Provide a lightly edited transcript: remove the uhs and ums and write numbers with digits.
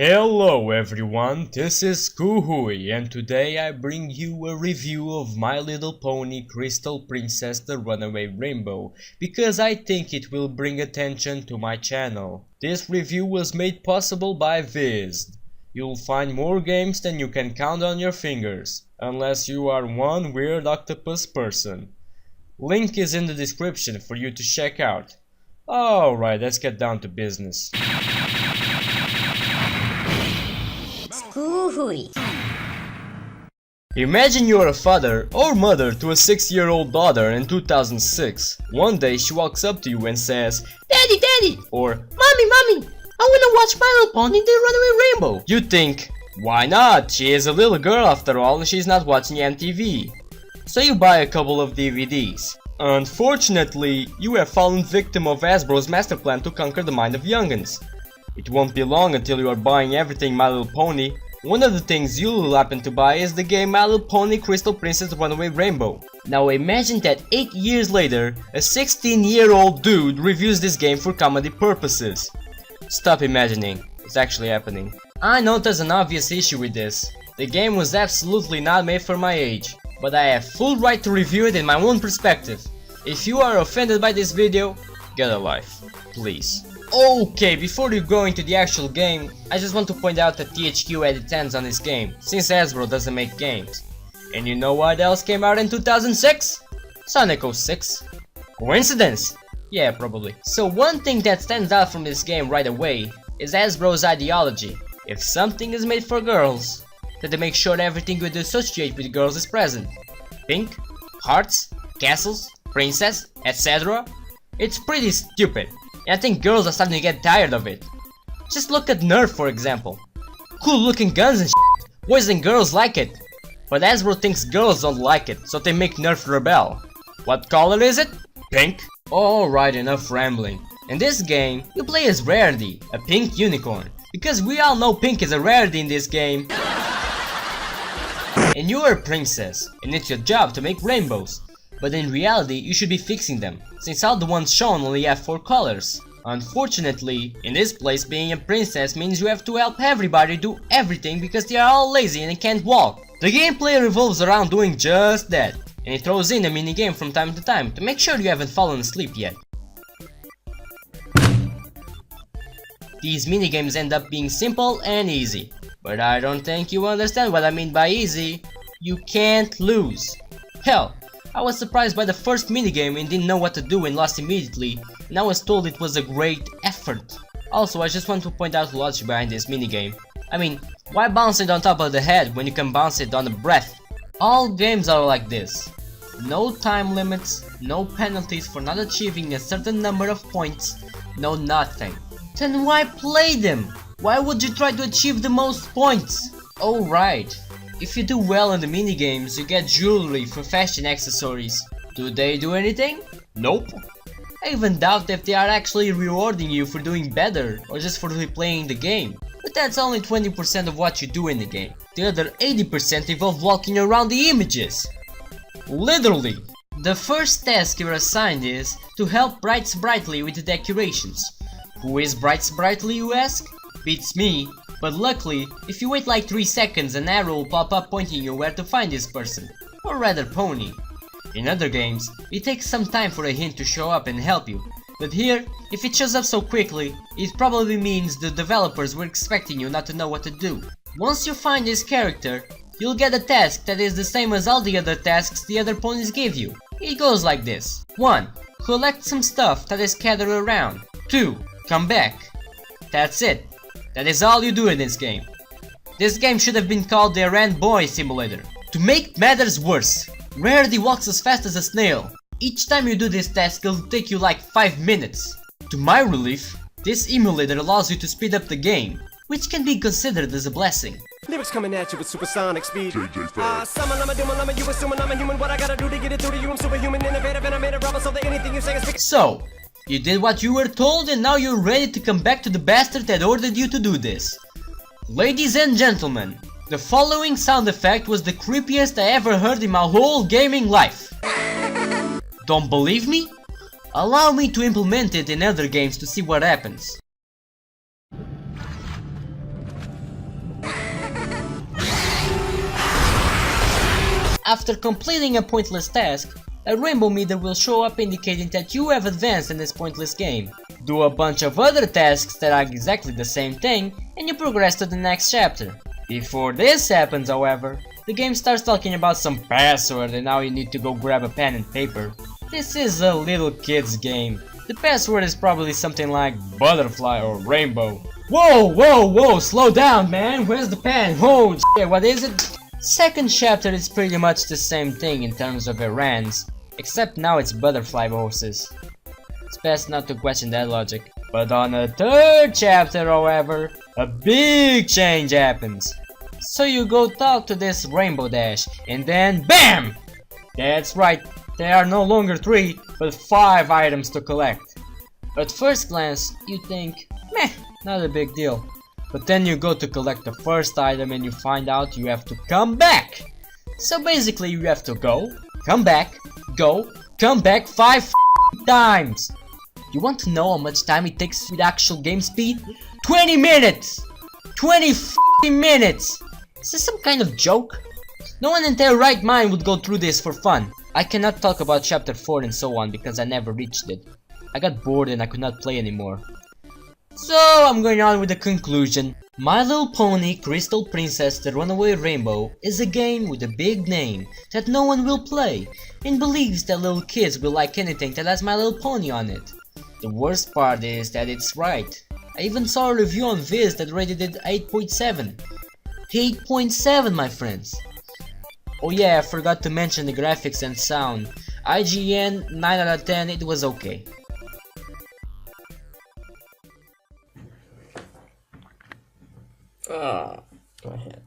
Hello everyone, this is Scohui and today I bring you a review of My Little Pony Crystal Princess The Runaway Rainbow because I think it will bring attention to my channel. This review was made possible by Viz. You'll find more games than you can count on your fingers, unless you are one weird octopus person. Link is in the description for you to check out. Alright, let's get down to business. Scohui. Imagine you're a father or mother to a 6-year-old daughter in 2006. One day she walks up to you and says, "Daddy, Daddy!" or "Mommy, Mommy, I wanna watch My Little Pony The Runaway Rainbow." You think, why not? She is a little girl after all and she's not watching MTV. So you buy a couple of DVDs. Unfortunately, you have fallen victim of Hasbro's master plan to conquer the mind of youngins. It won't be long until you are buying everything My Little Pony. One of the things you'll happen to buy is the game My Little Pony Crystal Princess Runaway Rainbow. Now imagine that 8 years later, a 16-year-old dude reviews this game for comedy purposes. Stop imagining, it's actually happening. I know there's an obvious issue with this. The game was absolutely not made for my age, but I have full right to review it in my own perspective. If you are offended by this video, get a life, please. Okay, before you go into the actual game, I just want to point out that THQ had its hands on this game, since Hasbro doesn't make games. And you know what else came out in 2006? Sonic 06. Coincidence? Yeah, probably. So one thing that stands out from this game right away is Hasbro's ideology. If something is made for girls, then they make sure everything you associate with girls is present. Pink, hearts, castles, princess, etc. It's pretty stupid. I think girls are starting to get tired of it. Just look at Nerf for example. Cool looking guns and shit. Boys and girls like it. But Hasbro thinks girls don't like it, so they make Nerf rebel. What color is it? Pink. Alright, enough rambling. In this game, you play as Rarity, a pink unicorn. Because we all know pink is a rarity in this game. And you are a princess, and it's your job to make rainbows. But in reality, you should be fixing them, since all the ones shown only have 4 colors. Unfortunately, in this place being a princess means you have to help everybody do everything because they are all lazy and can't walk. The gameplay revolves around doing just that, and it throws in a minigame from time to time to make sure you haven't fallen asleep yet. These minigames end up being simple and easy, but I don't think you understand what I mean by easy. You can't lose. Hell, I was surprised by the first minigame and didn't know what to do and lost immediately, and I was told it was a great effort. Also, I just want to point out the logic behind this minigame. I mean, why bounce it on top of the head when you can bounce it on the breath? All games are like this. No time limits, no penalties for not achieving a certain number of points, no nothing. Then why play them? Why would you try to achieve the most points? Oh right. If you do well in the minigames, you get jewelry for fashion accessories. Do they do anything? Nope. I even doubt if they are actually rewarding you for doing better or just for replaying the game. But that's only 20% of what you do in the game. The other 80% involve walking around the images. Literally. The first task you're assigned is to help Brights Brightly with the decorations. Who is Brights Brightly, you ask? Beats me. But luckily, if you wait like 3 seconds, an arrow will pop up pointing you where to find this person, or rather pony. In other games, it takes some time for a hint to show up and help you, but here, if it shows up so quickly, it probably means the developers were expecting you not to know what to do. Once you find this character, you'll get a task that is the same as all the other tasks the other ponies give you. It goes like this. 1. Collect some stuff that is scattered around. 2. Come back. That's it. That is all you do in this game. This game should have been called the Errand Boy Simulator. To make matters worse, Rarity walks as fast as a snail. Each time you do this task, it'll take you like 5 minutes. To my relief, this emulator allows you to speed up the game, which can be considered as a blessing. Lyrics coming at you with supersonic speed. You assuming I'm a human, what I gotta do to get it through to you? I'm superhuman, innovative, and I made a rubber so that anything you say is So, you did what you were told and now you're ready to come back to the bastard that ordered you to do this. Ladies and gentlemen, the following sound effect was the creepiest I ever heard in my whole gaming life. Don't believe me? Allow me to implement it in other games to see what happens. After completing a pointless task, a rainbow meter will show up indicating that you have advanced in this pointless game. Do a bunch of other tasks that are exactly the same thing, and you progress to the next chapter. Before this happens, however, the game starts talking about some password and now you need to go grab a pen and paper. This is a little kid's game. The password is probably something like butterfly or rainbow. Whoa, slow down, man, where's the pen? Oh shit, what is it? Second chapter is pretty much the same thing in terms of errands, except now it's butterfly horses. It's best not to question that logic. But on the third chapter, however, a big change happens. So you go talk to this Rainbow Dash, and then BAM! That's right, there are no longer 3, but 5 items to collect. At first glance, you think, meh, not a big deal. But then you go to collect the first item and you find out you have to come back. So basically you have to go, come back 5 times. You want to know how much time it takes with actual game speed? 20 minutes! 20 minutes! Is this some kind of joke? No one in their right mind would go through this for fun. I cannot talk about chapter 4 and so on because I never reached it. I got bored and I could not play anymore. So I'm going on with the conclusion. My Little Pony Crystal Princess The Runaway Rainbow is a game with a big name that no one will play and believes that little kids will like anything that has My Little Pony on it. The worst part is that it's right. I even saw a review on Viz that rated it 8.7. 8.7, my friends. Oh yeah, I forgot to mention the graphics and sound. IGN 9 out of 10, it was okay. Go ahead.